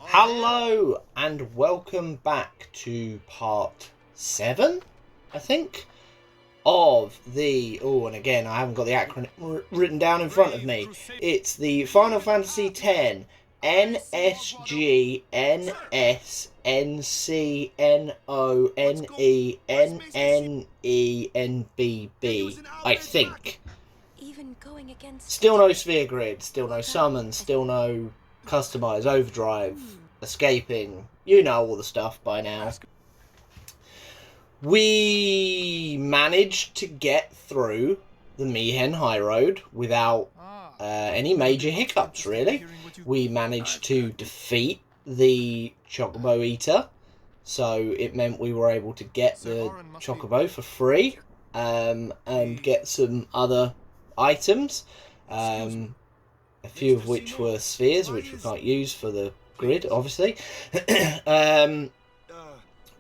Hello and welcome back to part 7, I think, of the... Oh, and again, I haven't got the acronym written down in front of me. It's the Final Fantasy X NSGNSNCNONENNENBB, I think. Still no sphere grid, still no summon, still no Customise, Overdrive, escaping. You know all the stuff by now. We managed to get through the Mi'ihen High Road without any major hiccups, really. We managed to defeat the Chocobo Eater, so it meant we were able to get the Chocobo for free and get some other items, a few of which were spheres, which we can't use for the grid, obviously.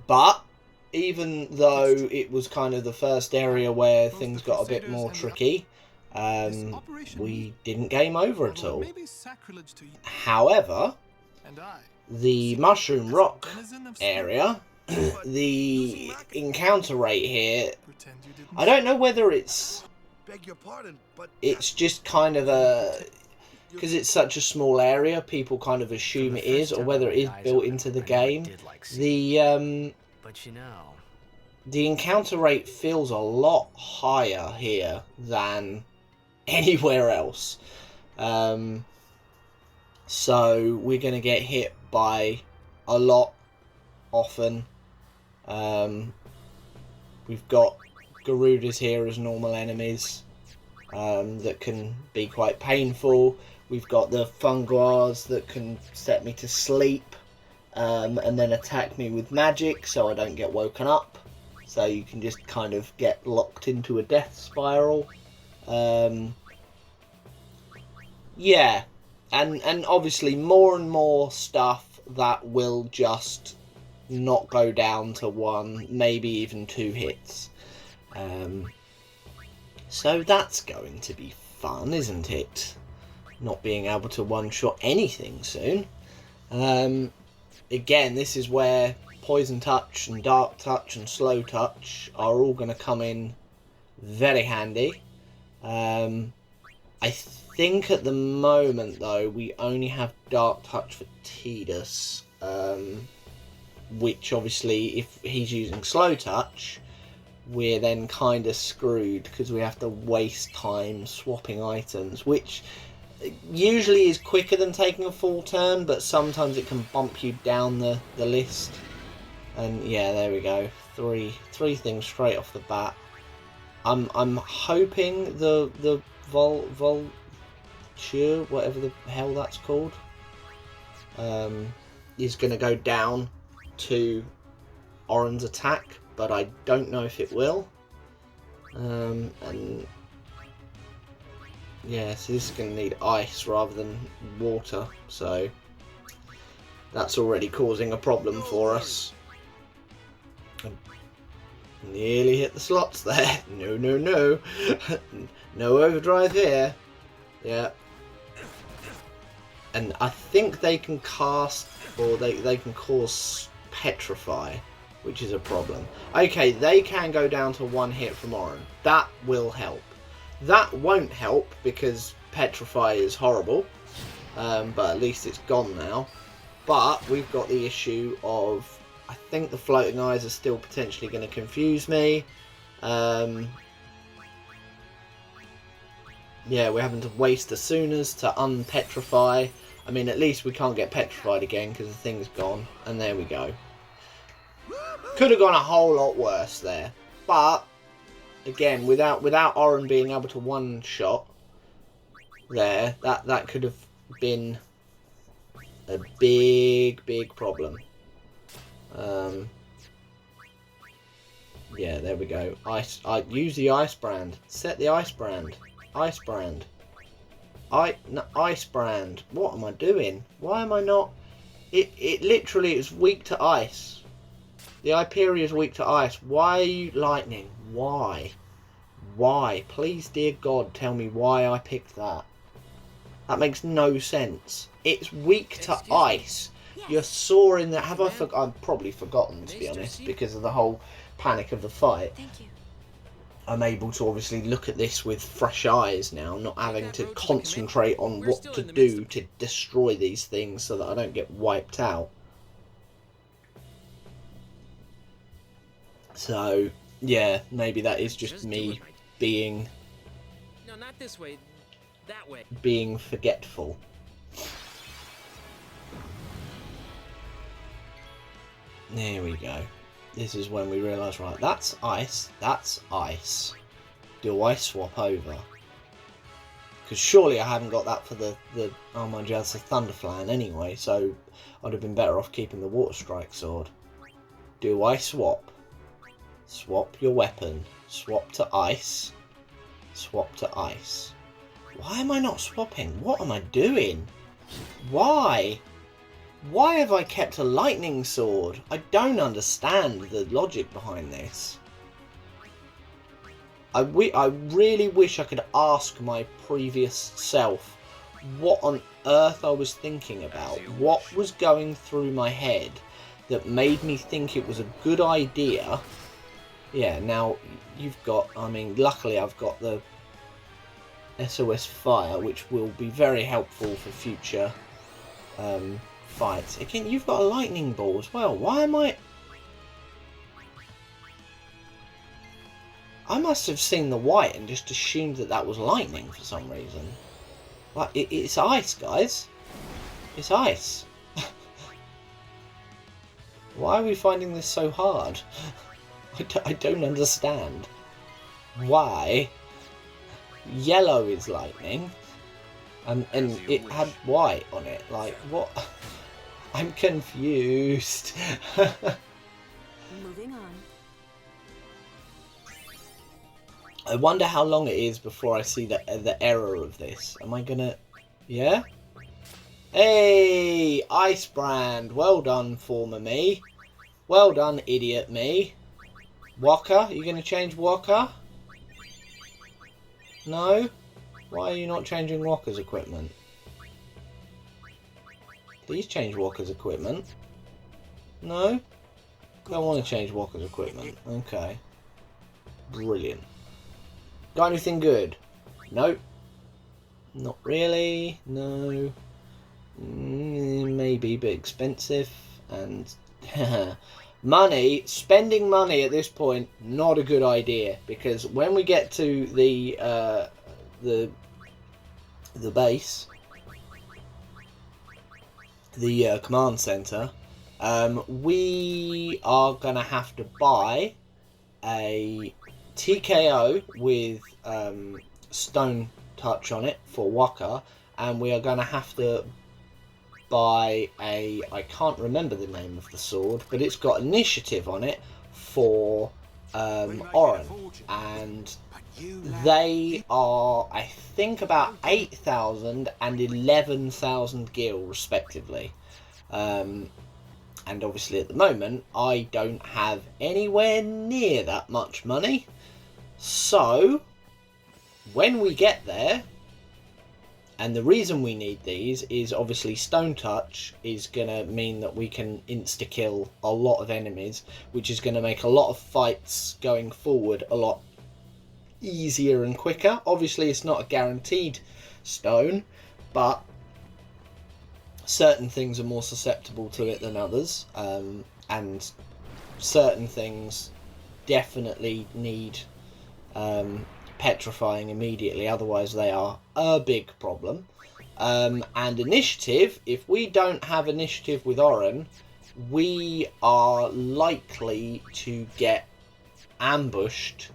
But even though it was kind of the first area where things got a bit more tricky, we didn't game over at all. However, the Mushroom Rock area, the encounter rate here, I don't know whether it's just kind of a... because it's such a small area, people kind of assume it is, or whether it is built into the game. The encounter rate feels a lot higher here than anywhere else. So we're going to get hit by a lot often. We've got Garudas here as normal enemies that can be quite painful. We've got the Funguars that can set me to sleep and then attack me with magic so I don't get woken up. So you can just kind of get locked into a death spiral. Yeah, and obviously more and more stuff that will just not go down to 1, maybe even 2 hits. So that's going to be fun, isn't it? Not being able to one-shot anything soon. Again, this is where Poison Touch and Dark Touch and Slow Touch are all going to come in very handy. I think at the moment, though, we only have Dark Touch for Tidus, which obviously, if he's using Slow Touch, we're then kind of screwed because we have to waste time swapping items, which usually is quicker than taking a full turn, but sometimes it can bump you down the list. And yeah, there we go, three things straight off the bat. I'm hoping the Vulture, whatever the hell that's called, is going to go down to Oren's attack, but I don't know if it will. And yeah, so this is going to need ice rather than water, so that's already causing a problem for us. Nearly hit the slots there. No, no, no. No overdrive here. Yeah. And I think they can cast, or they can cause petrify, which is a problem. Okay, they can go down to 1 hit from Oren. That will help. That won't help because petrify is horrible, but at least it's gone now. But we've got the issue of, I think the floating eyes are still potentially going to confuse me. Yeah, we're having to waste Asunas to unpetrify. I mean, at least we can't get petrified again because the thing's gone. And there we go. Could have gone a whole lot worse there. But again, without Oren being able to one-shot there, that could have been a big problem. Yeah, there we go. Use the ice brand. Set the ice brand. Ice brand. Ice brand. What am I doing? Why am I not? It literally is weak to ice. The Hyperia is weak to ice. Why are you lightning? Why? Why? Please, dear God, tell me why I picked that. That makes no sense. It's weak to ice. you're soaring there. Have I I've probably forgotten, to be honest, because of the whole panic of the fight. Thank you. I'm able to obviously look at this with fresh eyes now, not having to concentrate on what to do to destroy these things so that I don't get wiped out. So, yeah, maybe that is just me being... No, not this way. That way. Being forgetful. There we go. This is when we realise, right, that's ice, that's ice. Do I swap over? Because surely I haven't got that for the oh mind you, that's a Thunderflan anyway, so I'd have been better off keeping the Water Strike sword. Do I swap? Swap your weapon. Swap to ice. Swap to ice. Why am I not swapping? What am I doing? Why? Why have I kept a lightning sword? I don't understand the logic behind this. I really wish I could ask my previous self what on earth I was thinking about. What was going through my head that made me think it was a good idea. Yeah, now you've got, I mean, luckily I've got the SOS Fire, which will be very helpful for future fights. Again, you've got a lightning ball as well. Why am I must have seen the white and just assumed that that was lightning for some reason. Like, it's ice, guys. It's ice. Why are we finding this so hard? I don't understand. Why yellow is lightning and it had white on it. Like, what? I'm confused. Moving on. I wonder how long it is before I see the error of this. Am I gonna... Yeah? Hey! Ice Brand! Well done, former me. Well done, idiot me. Walker? You gonna change Walker? No? Why are you not changing Walker's equipment? Please change Walker's equipment. No? Don't want to change Walker's equipment. Okay. Brilliant. Got anything good? Nope. Not really. No. Maybe, but expensive. And money, spending money at this point, not a good idea, because when we get to the base, the command center, we are gonna have to buy a TKO with Stone Touch on it for Waka, and we are going to have to buy a, I can't remember the name of the sword, but it's got initiative on it for Oren, and they are, I think, about 8,000 and 11,000 gil respectively. And obviously at the moment I don't have anywhere near that much money. So when we get there, and the reason we need these is obviously Stone Touch is going to mean that we can insta-kill a lot of enemies, which is going to make a lot of fights going forward a lot easier and quicker. Obviously it's not a guaranteed stone, but certain things are more susceptible to it than others, and certain things definitely need petrifying immediately, otherwise they are a big problem. And initiative, if we don't have initiative with Oren, we are likely to get ambushed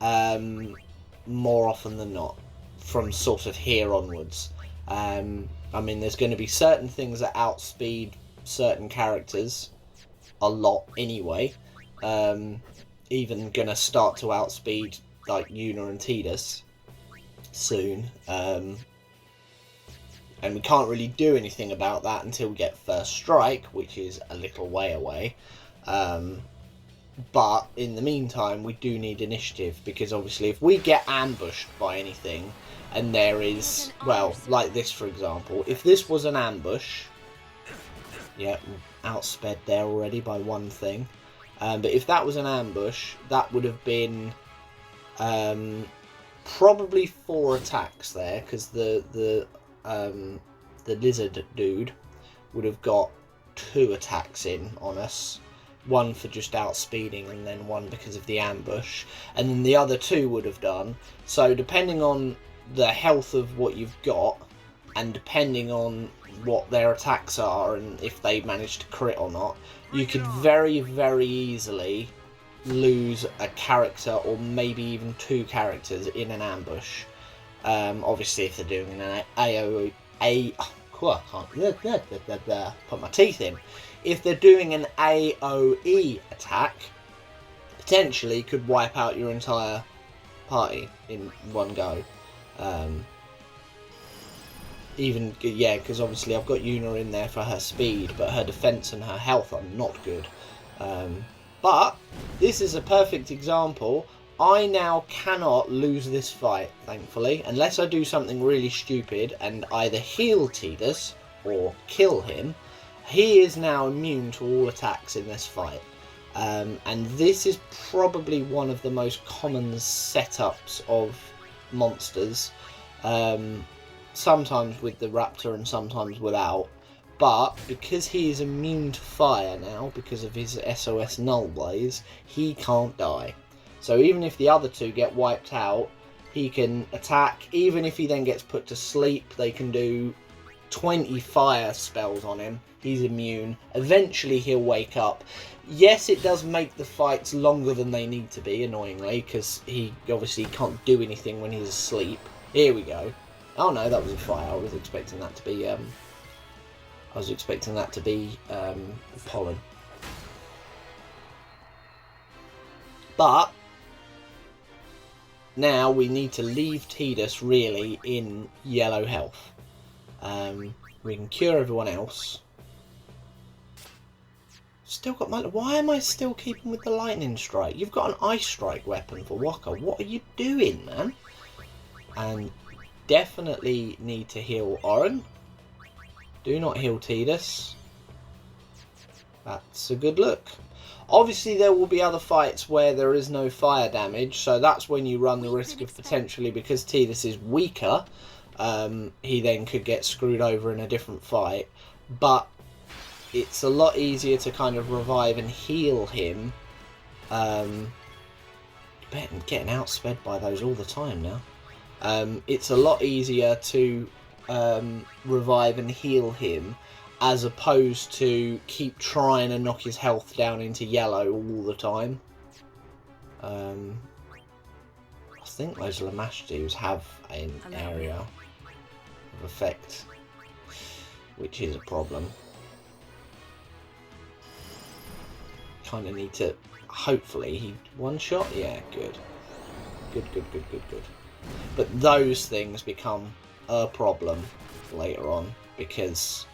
more often than not from sort of here onwards. I mean, there's going to be certain things that outspeed certain characters a lot anyway. Even going to start to outspeed like Yuna and Tidus soon. And we can't really do anything about that until we get First Strike, which is a little way away. But in the meantime, we do need initiative, because obviously if we get ambushed by anything, and there is, well, like this for example, if this was an ambush, Yeah, outsped there already by one thing. But if that was an ambush, that would have been probably 4 attacks there, because the lizard dude would have got 2 attacks in on us. One for just outspeeding, and then one because of the ambush, and then the other 2 would have done. So depending on the health of what you've got, and depending on what their attacks are and if they manage to crit or not, you could very, very easily lose a character, or maybe even 2 characters in an ambush. Obviously if they're doing an put my teeth in. If they're doing an AoE attack, potentially could wipe out your entire party in one go. Even, yeah, because obviously I've got Yuna in there for her speed, but her defense and her health are not good. But this is a perfect example. I now cannot lose this fight, thankfully, unless I do something really stupid and either heal Tidus or kill him. He is now immune to all attacks in this fight. And this is probably one of the most common setups of monsters. Sometimes with the Raptor and sometimes without. But because he is immune to fire now, because of his SOS Null Blaze, he can't die. So even if the other 2 get wiped out, he can attack. Even if he then gets put to sleep, they can do 20 fire spells on him. He's immune. Eventually he'll wake up. Yes, it does make the fights longer than they need to be, annoyingly, because he obviously can't do anything when he's asleep. Here we go. Oh no, that was a fire. I was expecting that to be pollen. But now we need to leave Tidus really in yellow health. We can cure everyone else. Still got my... Why am I still keeping with the lightning strike? You've got an ice strike weapon for Waka. What are you doing, man? And definitely need to heal Oren. Do not heal Tidus. That's a good look. Obviously there will be other fights where there is no fire damage, so that's when you run the risk of potentially, because Tidus is weaker, he then could get screwed over in a different fight. But it's a lot easier to kind of revive and heal him. Getting outsped by those all the time now. It's a lot easier to revive and heal him, as opposed to keep trying to knock his health down into yellow all the time. I think those Lamash dudes have an area of effect, which is a problem. Kind of need to... Hopefully he one shot? Yeah, good. Good. But those things become a problem later on, because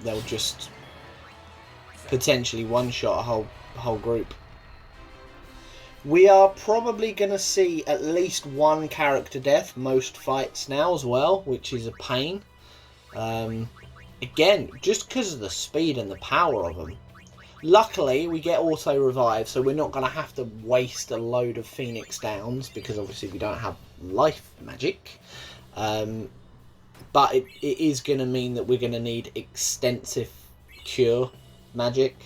they'll just potentially one-shot a whole group. We are probably going to see at least one character death most fights now as well, which is a pain. Again, just because of the speed and the power of them. Luckily, we get auto-revive, so we're not going to have to waste a load of Phoenix Downs, because obviously we don't have life magic. But it is going to mean that we're going to need extensive cure magic,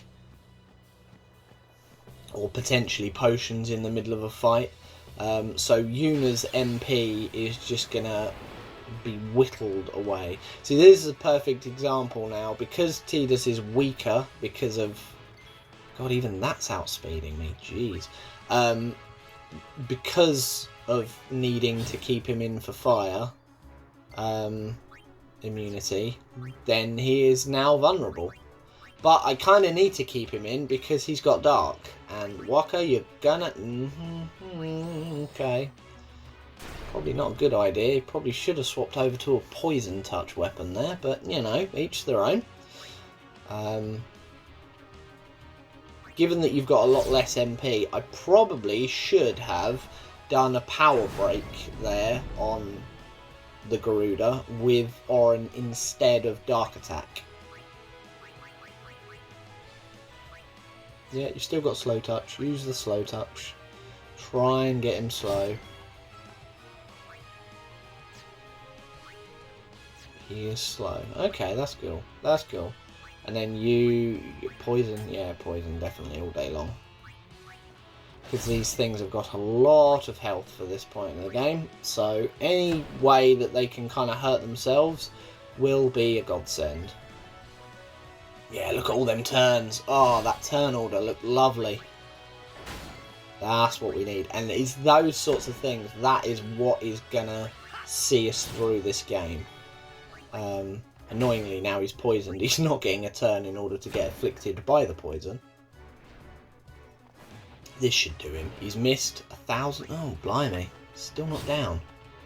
or potentially potions in the middle of a fight. So Yuna's MP is just going to be whittled away. See, this is a perfect example now, because Tidus is weaker because of... God, even that's outspeeding me, jeez. Because of needing to keep him in for fire immunity, then he is now vulnerable. But I kind of need to keep him in because he's got dark. And Waka, you're gonna... okay. Probably not a good idea. Probably should have swapped over to a poison touch weapon there. But, you know, each their own. Given that you've got a lot less MP, I probably should have done a power break there on the Garuda with Orin instead of Dark Attack. Yeah, you still got slow touch. Use the slow touch. Try and get him slow. He is slow. Okay, that's cool. That's cool. And then you poison. Yeah, poison definitely all day long. Because these things have got a lot of health for this point in the game. So any way that they can kind of hurt themselves will be a godsend. Yeah, look at all them turns. Oh, that turn order looked lovely. That's what we need. And it's those sorts of things. That is what is going to see us through this game. Annoyingly, now he's poisoned. He's not getting a turn in order to get afflicted by the poison. This should do him. He's missed 1,000. Oh, blimey. Still not down.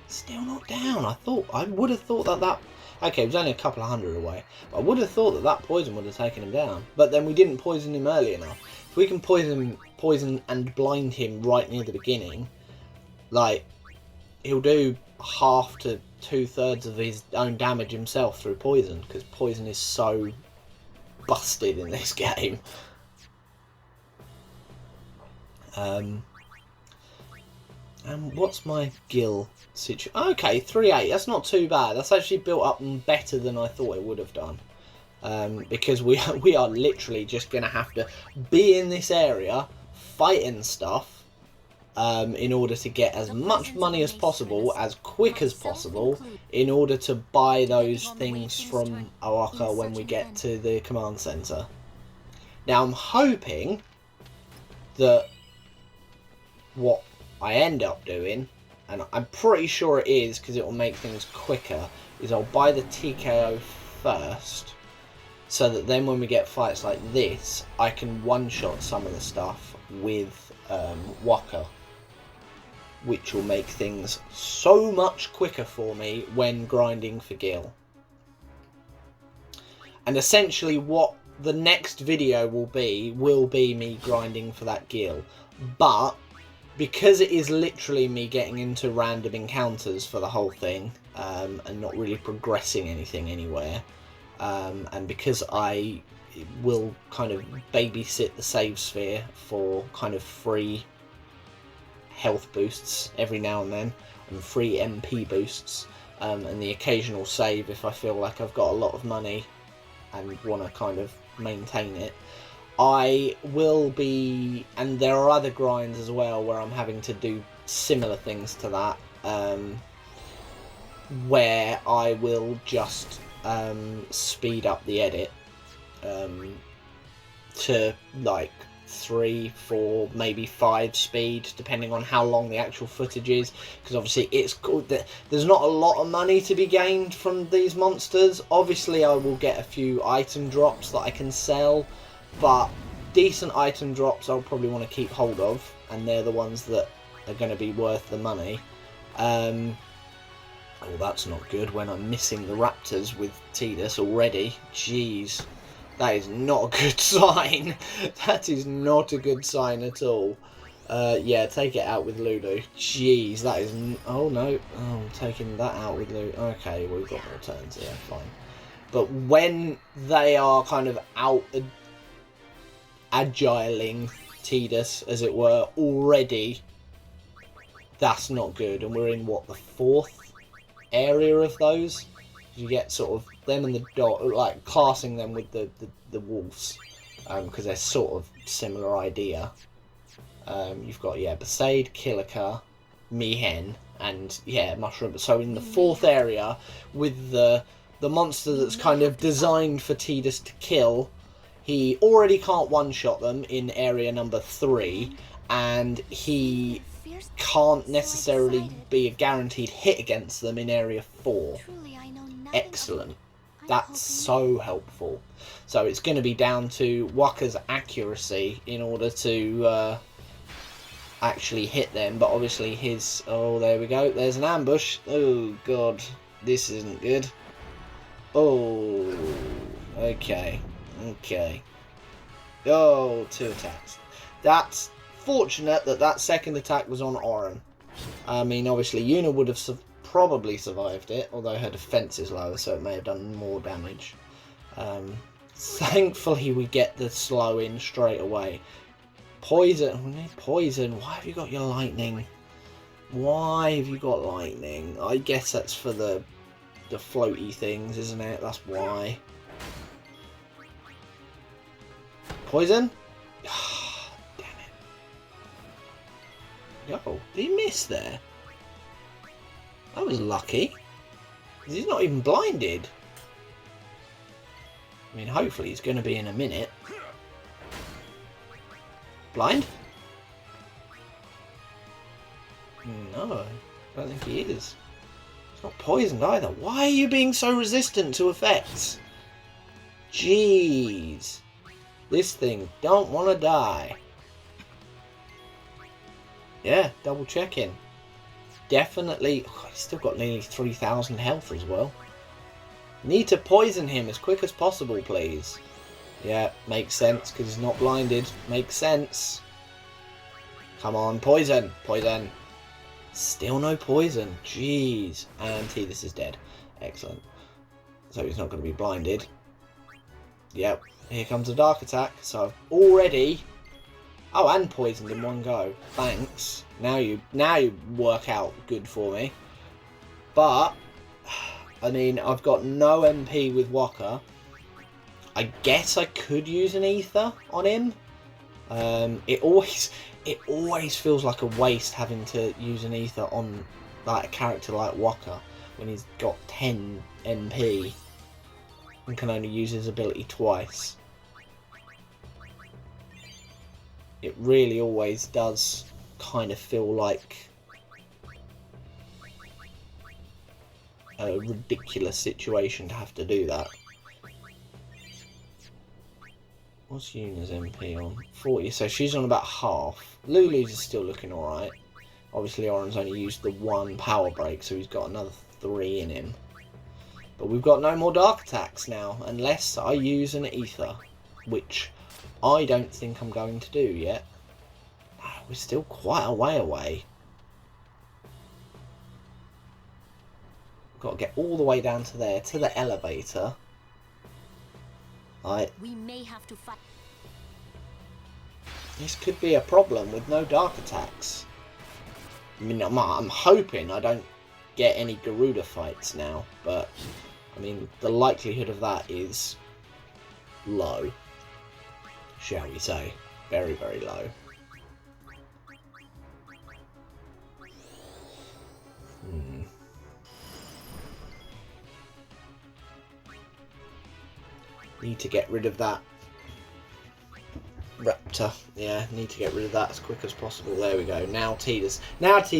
Still not down. I would have thought that... Okay, it was only a couple of hundred away. But I would have thought that poison would have taken him down. But then we didn't poison him early enough. If we can poison and blind him right near the beginning, like, he'll do half to 2/3 of his own damage himself through poison. Because poison is so busted in this game. And what's my gill situation? Okay, 3-8. That's not too bad. That's actually built up better than I thought it would have done. Because we are literally just going to have to be in this area, fighting stuff, in order to get as much money as possible, as quick as possible, in order to buy those things from Aoka when we get to the command center. Now, I'm hoping that what I end up doing, and I'm pretty sure it is because it will make things quicker, is I'll buy the TKO first, so that then when we get fights like this, I can one-shot some of the stuff with Waka, which will make things so much quicker for me when grinding for Gil. And essentially what the next video will be me grinding for that Gil. But because it is literally me getting into random encounters for the whole thing, and not really progressing anything anywhere, and because I will kind of babysit the save sphere for kind of free health boosts every now and then, and free MP boosts, and the occasional save if I feel like I've got a lot of money and want to kind of maintain it, I will be, and there are other grinds as well where I'm having to do similar things to that, where I will just speed up the edit to like 3, 4, maybe 5 speed, depending on how long the actual footage is, because obviously it's there's not a lot of money to be gained from these monsters. Obviously I will get a few item drops that I can sell, but decent item drops I'll probably want to keep hold of, and they're the ones that are going to be worth the money. Oh, that's not good when I'm missing the raptors with Tidus already. Jeez, that is not a good sign. That is not a good sign at all. Yeah, take it out with Lulu. Jeez, that is... Oh, no. Oh, I'm taking that out with Lulu. Okay, we've got more turns here. Fine. But when they are kind of out... agiling Tidus, as it were, already, that's not good. And we're in, what, the 4th area of those? You get sort of them and the dog, like classing them with the wolves, because they're sort of similar idea. You've got, yeah, Besaid, Kilika, Mihen, and, yeah, Mushroom. So in the 4th area, with the monster that's kind of designed for Tidus to kill, he already can't one-shot them in area number 3, and he can't necessarily be a guaranteed hit against them in area 4. Excellent. That's so helpful. So it's going to be down to Waka's accuracy in order to actually hit them, but obviously his... Oh, there we go. There's an ambush. Oh, God. This isn't good. Oh, okay. Okay. Oh, 2 attacks. That's fortunate that that second attack was on Orin. I mean, obviously, Yuna would have probably survived it, although her defense is lower, so it may have done more damage. Thankfully, we get the slow in straight away. Poison. We need poison. Why have you got your lightning? Why have you got lightning? I guess that's for the floaty things, isn't it? That's why. Poison? Damn it. Yo, did he miss there? That was lucky. He's not even blinded. I mean, hopefully he's going to be in a minute. Blind? No, I don't think he is. He's not poisoned either. Why are you being so resistant to effects? Jeez. This thing don't want to die. Yeah, double checking. Definitely. Oh, he's still got nearly 3,000 health as well. Need to poison him as quick as possible, please. Yeah, makes sense because he's not blinded. Makes sense. Come on, poison. Poison. Still no poison. Jeez. And this is dead. Excellent. So he's not going to be blinded. Yep. Here comes a dark attack. So I've already... Oh, and poisoned in one go. Thanks. Now you work out good for me. But, I mean, I've got no MP with Waka. I guess I could use an ether on him. It always feels like a waste having to use an ether on like a character like Waka when he's got 10 MP and can only use his ability twice. It really always does kind of feel like a ridiculous situation to have to do that. What's Yuna's MP on? 40, so she's on about half. Lulu's is still looking alright. Obviously Oren's only used the one power break, so he's got another 3 in him. But we've got no more dark attacks now, unless I use an ether, which I don't think I'm going to do yet. We're still quite a way away. Got to get all the way down to there, to the elevator. We may have to fight. This could be a problem with no dark attacks. I mean, I'm hoping I don't get any Garuda fights now, but I mean, the likelihood of that is low, shall we say. Very, very low. Need to get rid of that Raptor. Yeah, need to get rid of that as quick as possible. There we go. Now Tidus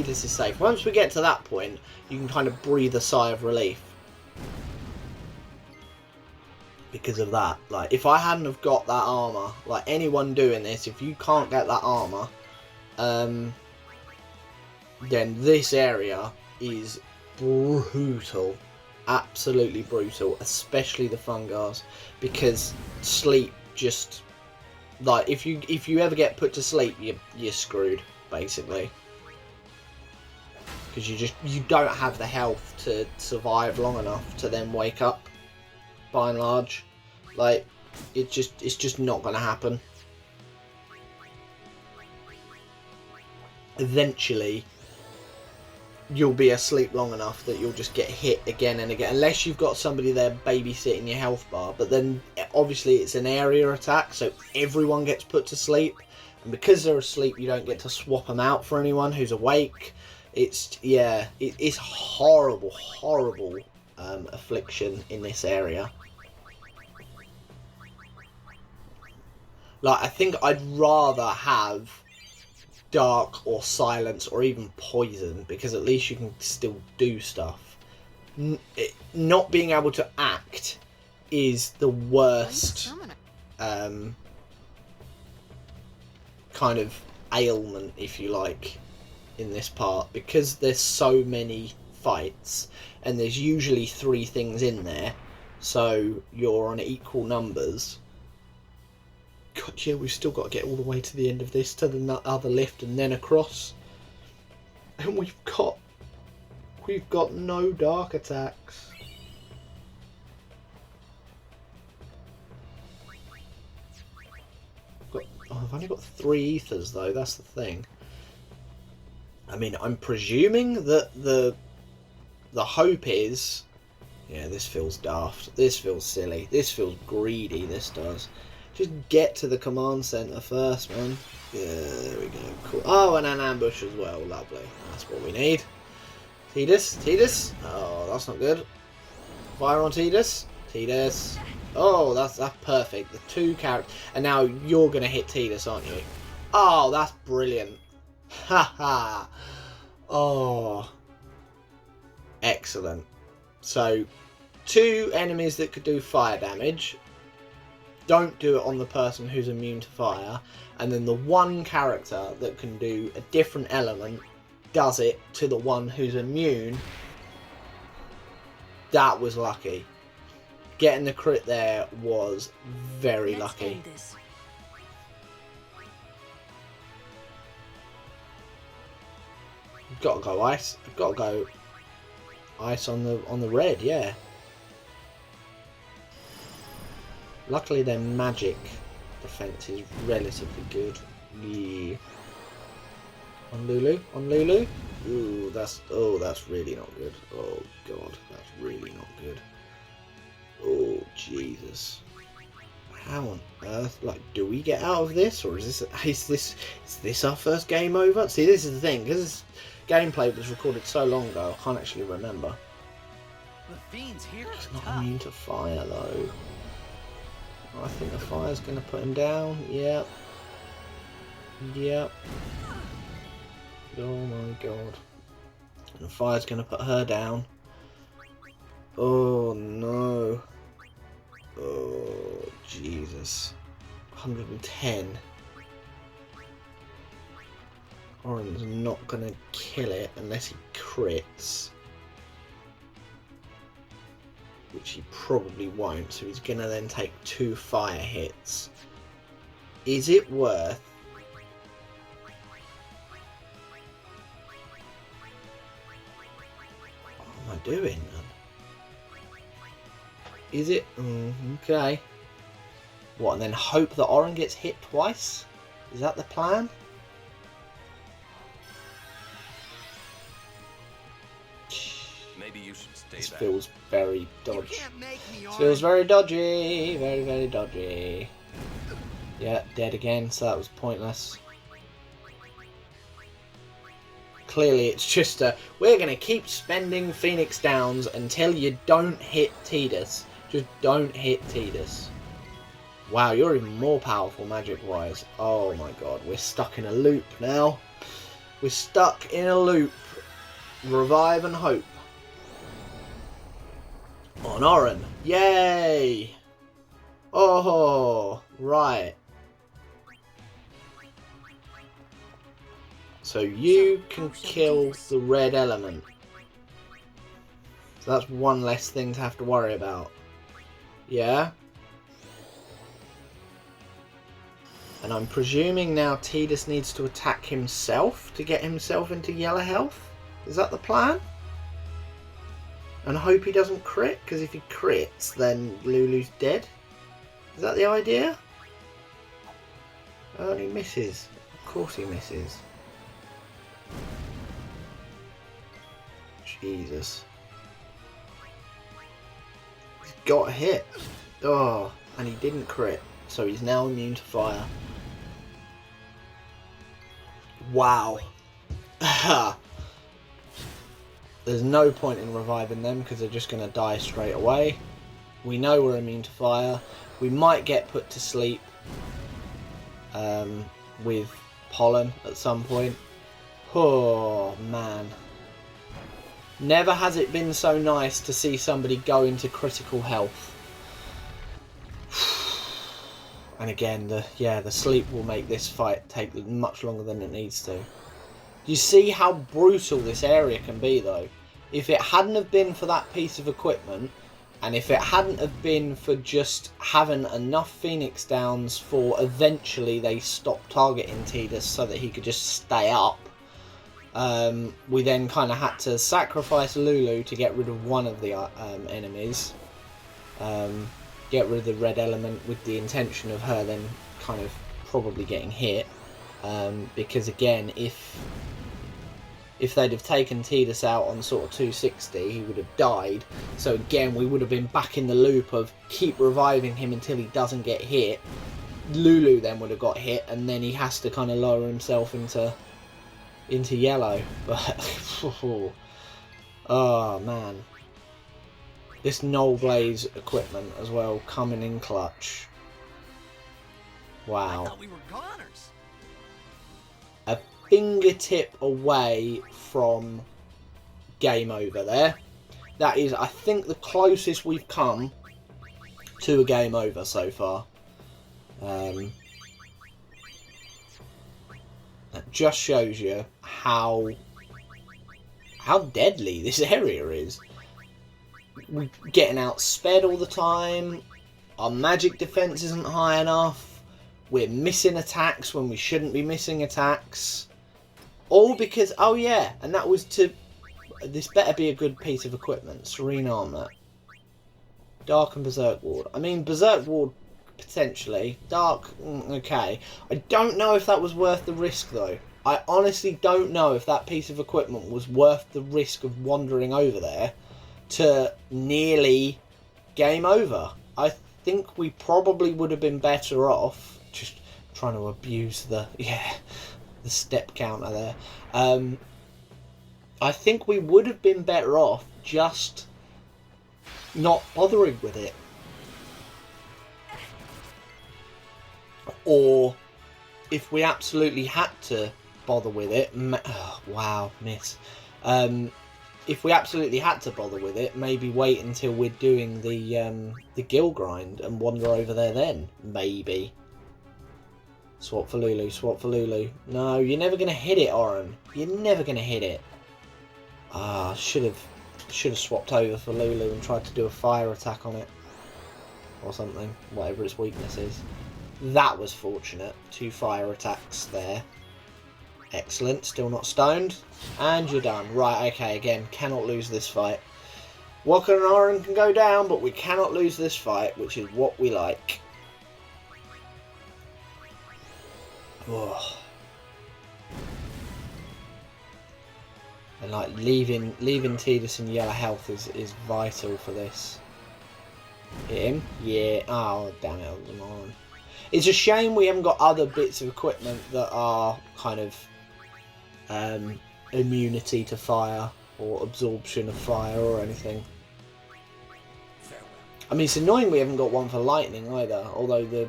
is safe. Once we get to that point, you can kind of breathe a sigh of relief. Because of that. Like, if I hadn't have got that armour, like anyone doing this, if you can't get that armour, then this area is brutal. Absolutely brutal, especially the Fungars, because sleep just, like, if you ever get put to sleep, you're screwed basically, because you don't have the health to survive long enough to then wake up. By and large, like, it's just not going to happen. Eventually you'll be asleep long enough that you'll just get hit again and again, unless you've got somebody there babysitting your health bar. But then obviously it's an area attack, so everyone gets put to sleep, and because they're asleep you don't get to swap them out for anyone who's awake. It's, yeah, it's horrible affliction in this area. Like, I think I'd rather have dark or silence or even poison, because at least you can still do stuff. Not being able to act is the worst kind of ailment, if you like, in this part, because there's so many fights and there's usually 3 things in there, so you're on equal numbers. God, yeah, we've still got to get all the way to the end of this, to the other lift and then across. And we've got We've got no dark attacks. I've only got 3 ethers though, that's the thing. I mean, I'm presuming that the hope is... Yeah, this feels daft. This feels silly. This feels greedy, this does. Just get to the command center first, man. Yeah, there we go. Cool. Oh, and an ambush as well. Lovely. That's what we need. Tidus? Tidus? Oh, that's not good. Fire on Tidus. Tidus. Oh, that's perfect. The 2 characters. And now you're going to hit Tidus, aren't you? Oh, that's brilliant. Haha. Oh. Excellent. So, 2 enemies that could do fire damage. Don't do it on the person who's immune to fire. And then the 1 character that can do a different element does it to the one who's immune. That was lucky. Getting the crit there was very lucky. I've got to go ice. I've got to go ice on the red, yeah. Luckily their magic defense is relatively good. Yeah. On Lulu? On Lulu? Ooh, that's really not good. Oh god, that's really not good. Oh Jesus. How on earth, like, do we get out of this, or is this our first game over? See, this is the thing, because this gameplay was recorded so long ago, I can't actually remember. The fiend's here. He's not immune to fire though. I think the fire's going to put him down. Yep. Yep. Oh my god. And the fire's going to put her down. Oh no. Oh Jesus. 110. Oren's not going to kill it unless he crits. Which he probably won't, so he's going to then take 2 fire hits. Is it worth... What am I doing, man? Is it... okay. What, and then hope that Oren gets hit twice? Is that the plan? Maybe you should stay This back. feels very dodgy. This feels very dodgy. Very, very dodgy. Yeah, dead again, so that was pointless. Clearly it's just we're going to keep spending Phoenix Downs until you don't hit Tidus. Just don't hit Tidus. Wow, you're even more powerful magic-wise. Oh my god, we're stuck in a loop now. We're stuck in a loop. Revive and hope. On Oren. Yay! Oh, right. So you can kill the red element. So that's one less thing to have to worry about. Yeah? And I'm presuming now Tidus needs to attack himself to get himself into yellow health? Is that the plan? And hope he doesn't crit, because if he crits, then Lulu's dead. Is that the idea? Oh, he misses. Of course he misses. Jesus. He's got a hit. Oh, and he didn't crit, so he's now immune to fire. Wow. There's no point in reviving them because they're just going to die straight away. We know we're immune to fire. We might get put to sleep with pollen at some point. Oh man. Never has it been so nice to see somebody go into critical health. And again, the sleep will make this fight take much longer than it needs to. You see how brutal this area can be though. If it hadn't have been for that piece of equipment, and if it hadn't have been for just having enough Phoenix Downs for eventually they stop targeting Tidus so that he could just stay up, we then kind of had to sacrifice Lulu to get rid of one of the enemies. Get rid of the red element with the intention of her then kind of probably getting hit. Because again, if they'd have taken Tidus out on sort of 260, he would have died. So again, we would have been back in the loop of keep reviving him until he doesn't get hit. Lulu then would have got hit, and then he has to kind of lower himself into yellow. But oh man, this Null Blaze equipment as well coming in clutch. Wow. I thought we were goners. A fingertip away from game over there. That is, I think, the closest we've come to a game over so far. That just shows you how deadly this area is. We're getting outsped all the time. Our magic defense isn't high enough. We're missing attacks when we shouldn't be missing attacks. All because, oh yeah, and that was to, this better be a good piece of equipment. Serene Armor. Dark and Berserk Ward. I mean, Berserk Ward, potentially. Dark, okay. I don't know if that was worth the risk, though. I honestly don't know if that piece of equipment was worth the risk of wandering over there to nearly game over. I think we probably would have been better off just trying to abuse the step counter there. I think we would have been better off just not bothering with it. Or if we absolutely had to bother with it, oh, wow, miss. If we absolutely had to bother with it, maybe wait until we're doing the guild grind and wander over there then, maybe. Swap for Lulu, swap for Lulu. No, you're never going to hit it, Oren. You're never going to hit it. Ah, should have swapped over for Lulu and tried to do a fire attack on it. Or something, whatever its weakness is. That was fortunate. 2 fire attacks there. Excellent, still not stoned. And you're done. Right, okay, again, cannot lose this fight. Walker and Oren can go down, but we cannot lose this fight, which is what we like. Oh. And like leaving Tidus in yellow health is vital for this. Hit him? Yeah. Oh damn it, come on. It's a shame we haven't got other bits of equipment that are kind of immunity to fire or absorption of fire or anything. I mean, it's annoying we haven't got one for lightning either, although the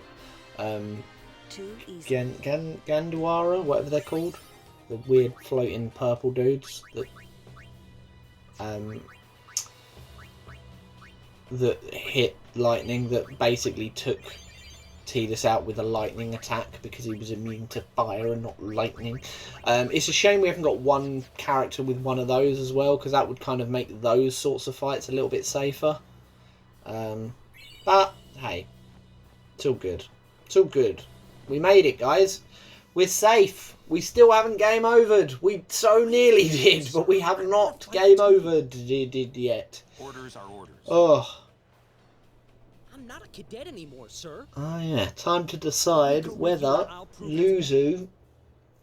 Gandwara, whatever they're called, the weird floating purple dudes that hit lightning, that basically took Tidus out with a lightning attack because he was immune to fire and not lightning. It's a shame we haven't got one character with one of those as well, because that would kind of make those sorts of fights a little bit safer. But hey, it's all good. It's all good. We made it, guys. We're safe. We still haven't game overed. We so nearly did, but we have not game overed yet. Orders are orders. Oh. I'm not a cadet anymore, sir. Oh yeah, time to decide whether Luzu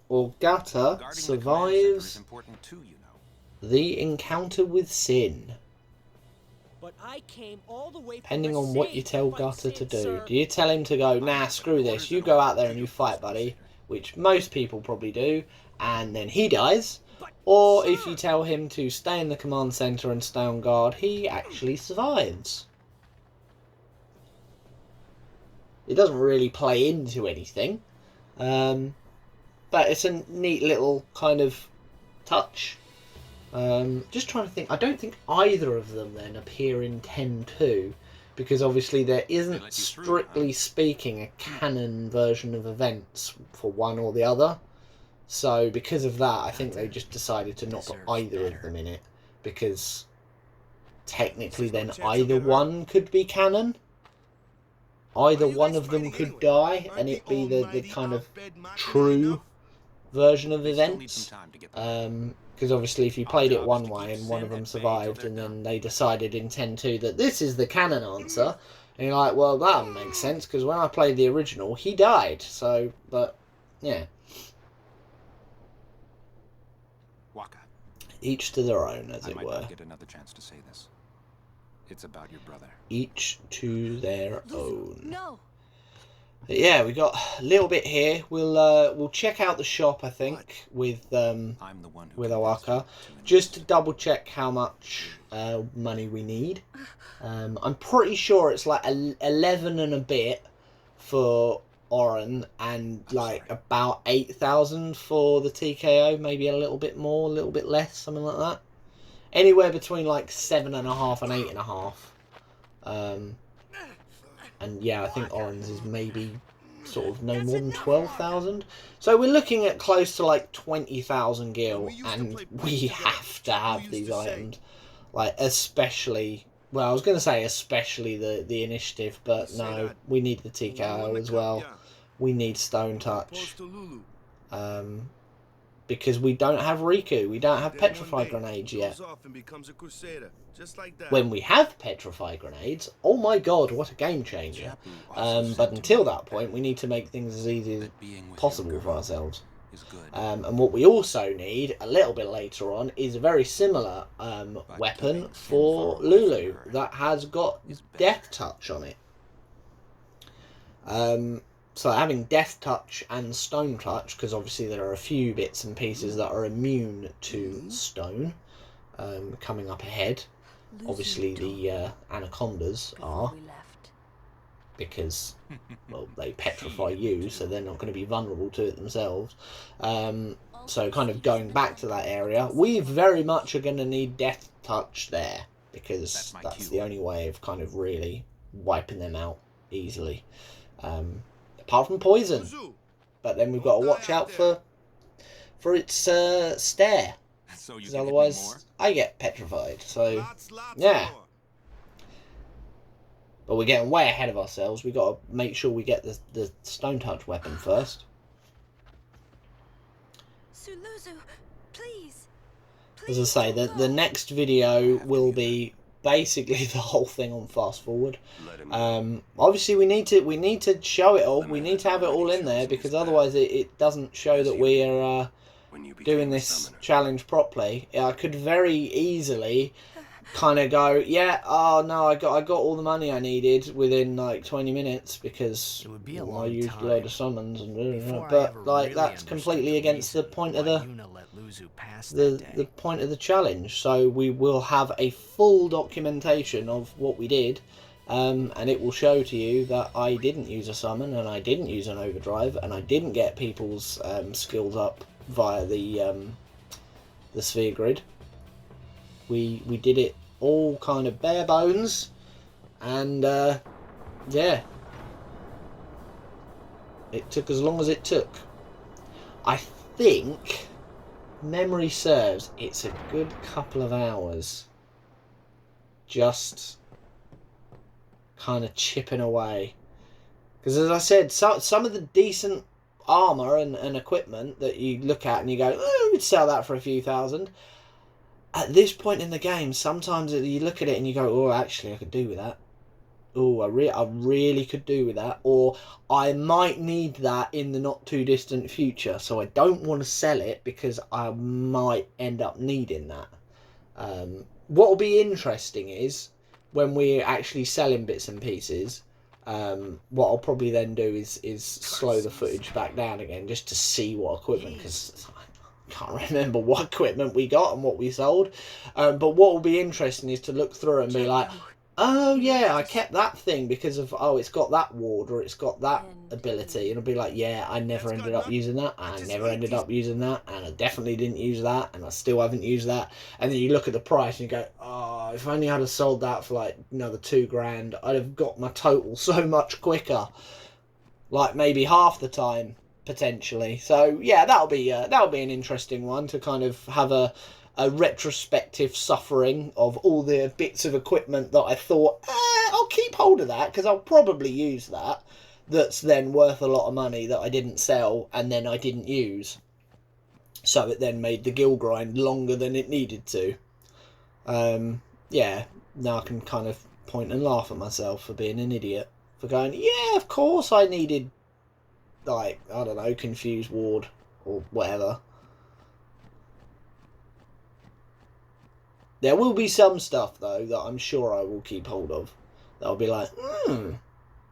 or Gata survives Important too, you know. the encounter with Sin. But I came all the way from Depending on what you tell Gata to do. sir. Do you tell him to go, nah, screw this, you go out there and you fight, buddy, which most people probably do, and then he dies? Or if you tell him to stay in the command center and stay on guard, he actually survives. It doesn't really play into anything, but it's a neat little kind of touch. Just trying to think. I don't think either of them then appear in 10.2, because obviously there isn't, strictly speaking, a canon version of events for one or the other. So because of that, I think they just decided to not put either of them in it, because technically then either one could be canon. Either one of them could die and it be the kind of true version of They still need events. some time to get them. Because obviously if you played it one way and one of them Sin at bay survived till and they're then they decided in 10.2 that this is the canon answer, and you're like, well, that makes sense because when I played the original, he died. So, but, yeah. Waka, Each to their own, as I it might were. not get another chance to say this. It's about your brother. Each to their Luzu, own. no. But yeah, we got a little bit here. We'll check out the shop, I think, with I'm the one who with convinced Owaka, you to just to enlist. double check how much money we need. I'm pretty sure it's like 11 and a bit for Oren and like about 8,000 for the TKO, maybe a little bit more, a little bit less, something like that. Anywhere between like 7.5 and 8.5. And yeah, I think Oren's is maybe sort of no more than 12,000. So we're looking at close to like 20,000 gil, and we have to have these items. Like, especially, well, I was going to say especially the initiative, but no, we need the TKO as well. We need Stone Touch. Because we don't have Riku, we don't have Petrified Grenades yet. When we have Petrified Grenades, oh my god, what a game changer. But until that point, we need to make things as easy as possible for ourselves. And what we also need, a little bit later on, is a very similar weapon for Lulu that has got Death Touch on it. So having Death Touch and Stone Touch, because obviously there are a few bits and pieces that are immune to Stone coming up ahead. Obviously the Anacondas are, because, well, they petrify you, so they're not going to be vulnerable to it themselves. So kind of going back to that area, we very much are going to need Death Touch there, because that's the only way of kind of really wiping them out easily. Apart from poison, but then we've got to watch out for its stare, because otherwise I get petrified. So yeah, but we're getting way ahead of ourselves. We've got to make sure we get the Stone Touch weapon first. Suluzu, please. As I say, the next video will be basically the whole thing on fast forward. Obviously we need to show it all. We need to have it all in there, because otherwise it doesn't show that we're doing this challenge properly. I could very easily kind of go, yeah, oh no, I got all the money I needed within like 20 minutes because It would be a I long used a time load of summons and before I but ever like really that's completely understood against the point of why the Yuna let Luzu pass that day. the point of the challenge. So we will have a full documentation of what we did, and it will show to you that I didn't use a summon and I didn't use an overdrive and I didn't get people's skills up via the sphere grid. We did it all kind of bare bones, and yeah, it took as long as it took. I think, memory serves, it's a good couple of hours just kind of chipping away, because as I said, some of the decent armor and equipment that you look at and you go, oh, we'd sell that for a few thousand. At this point in the game, sometimes you look at it and you go, oh, actually I could do with that. Oh, I really could do with that. Or I might need that in the not too distant future, so I don't want to sell it because I might end up needing that. What will be interesting is when we're actually selling bits and pieces, what I'll probably then do is slow the footage back down again just to see what equipment, because I can't remember what equipment we got and what we sold. But what will be interesting is to look through and be like, oh yeah, I kept that thing because of, oh, it's got that ward or it's got that ability, and I'll be like, yeah, I never ended up using that, I never ended up using that, and I definitely didn't use that, and I still haven't used that. And then you look at the price and you go, oh, if only I'd have sold that for like another $2,000, I'd have got my total so much quicker, like maybe half the time potentially. So yeah, that'll be an interesting one to kind of have a retrospective suffering of all the bits of equipment that I thought, I'll keep hold of that because I'll probably use that. That's then worth a lot of money that I didn't sell and then I didn't use. So it then made the gill grind longer than it needed to. Yeah, now I can kind of point and laugh at myself for being an idiot. For going, yeah, of course I needed, like, I don't know, Confused Ward or whatever. There will be some stuff, though, that I'm sure I will keep hold of. That'll be like,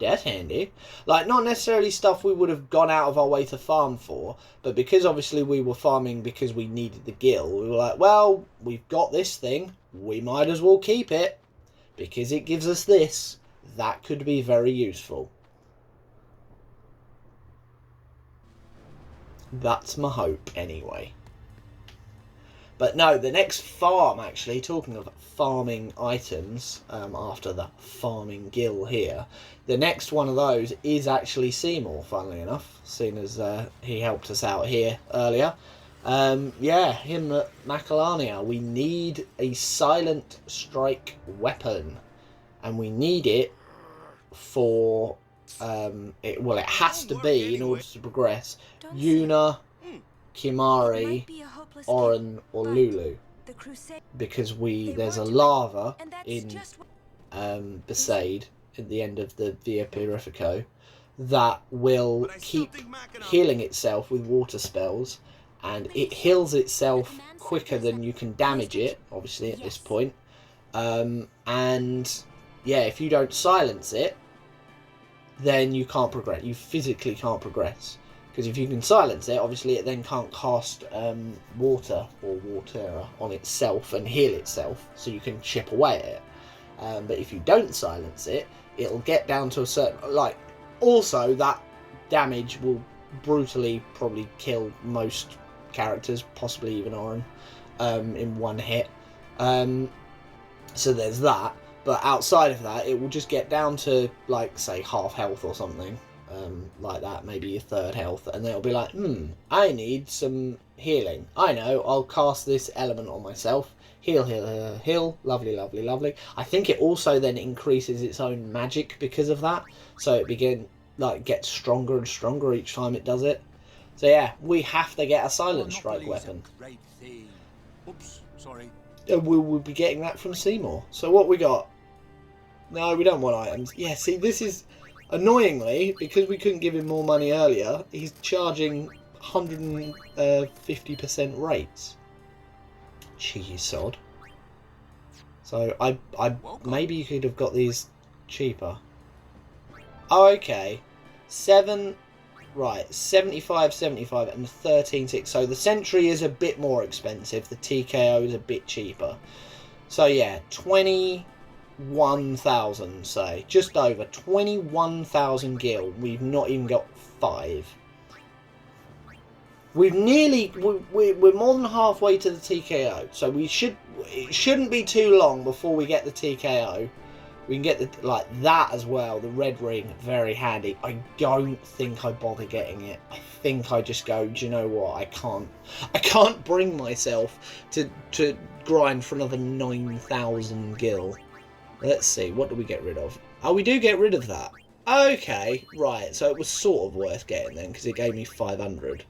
that's handy. Like, not necessarily stuff we would have gone out of our way to farm for, but because obviously we were farming because we needed the gill, we were like, well, we've got this thing, we might as well keep it, because it gives us this. That could be very useful. That's my hope, anyway. But no, the next farm, actually, talking of farming items, after the farming gill here, the next one of those is actually Seymour, funnily enough, seeing as he helped us out here earlier. Yeah, him at Macalania. We need a silent strike weapon, and we need it for, it has to be, in order to progress, Yuna, Kimari, Oren or Lulu, because there's a lava in Besaid at the end of the Via Purifico that will keep healing itself with water spells, and it heals itself quicker than you can damage it, obviously, at this point. And yeah, if you don't silence it, then you can't progress. You physically can't progress. Because if you can silence it, obviously it then can't cast water or water on itself and heal itself, so you can chip away at it. But if you don't silence it, it'll get down to a certain... Like, also, that damage will brutally probably kill most characters, possibly even Oren, in one hit. So there's that. But outside of that, it will just get down to, like, say, half health or something. Like that, maybe your third health, and they'll be like, I need some healing. I know, I'll cast this element on myself. Heal, heal, heal, heal. Lovely, lovely, lovely. I think it also then increases its own magic because of that. So it gets stronger and stronger each time it does it. So yeah, we have to get a silent strike weapon. Oops, sorry. And we'll be getting that from Seymour. So what we got? No, we don't want items. Yeah, see, this is... Annoyingly, because we couldn't give him more money earlier, he's charging 150% rates. Cheeky sod. So I maybe you could have got these cheaper. Oh, okay. 75, 75, and 13.6. So the Sentry is a bit more expensive. The TKO is a bit cheaper. So yeah, 21,000, say, just over 21,000 gil. We've not even got 5. We're more than halfway to the TKO, so it shouldn't be too long before we get the TKO. We can get that as well. The red ring, very handy. I don't think I bother getting it. I think I just go, do you know what? I can't bring myself to grind for another 9,000 gil. Let's see, what do we get rid of? Oh, we do get rid of that. Okay, right, so it was sort of worth getting then, because it gave me 500.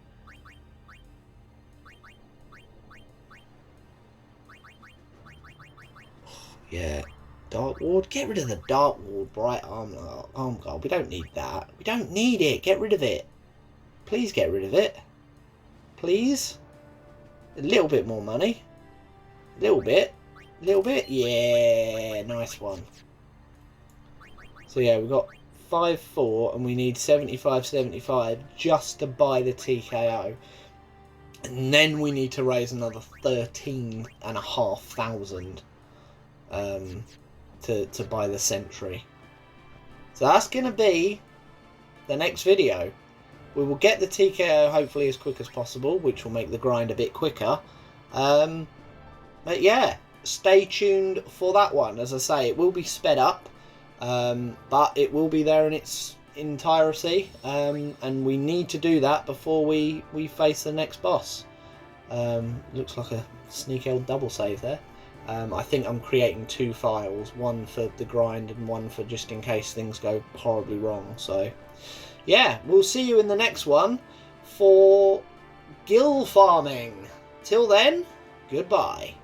Yeah, Dark Ward. Get rid of the Dark Ward, Bright Arm Guard. We don't need that. We don't need it. Get rid of it. Please get rid of it. Please. A little bit more money. A little bit. Little bit, yeah, nice one. So yeah, we've got 5-4 and we need 75 just to buy the TKO, and then we need to raise another 13,500 to buy the Sentry. So that's gonna be the next video. We will get the TKO hopefully as quick as possible, which will make the grind a bit quicker. But yeah, stay tuned for that one. As I say, it will be sped up, but it will be there in its entirety, and we need to do that before we face the next boss. Looks like a sneaky old double save there. I think I'm creating 2 files, one for the grind and one for just in case things go horribly wrong. So yeah, we'll see you in the next one for gill farming. Till then, goodbye.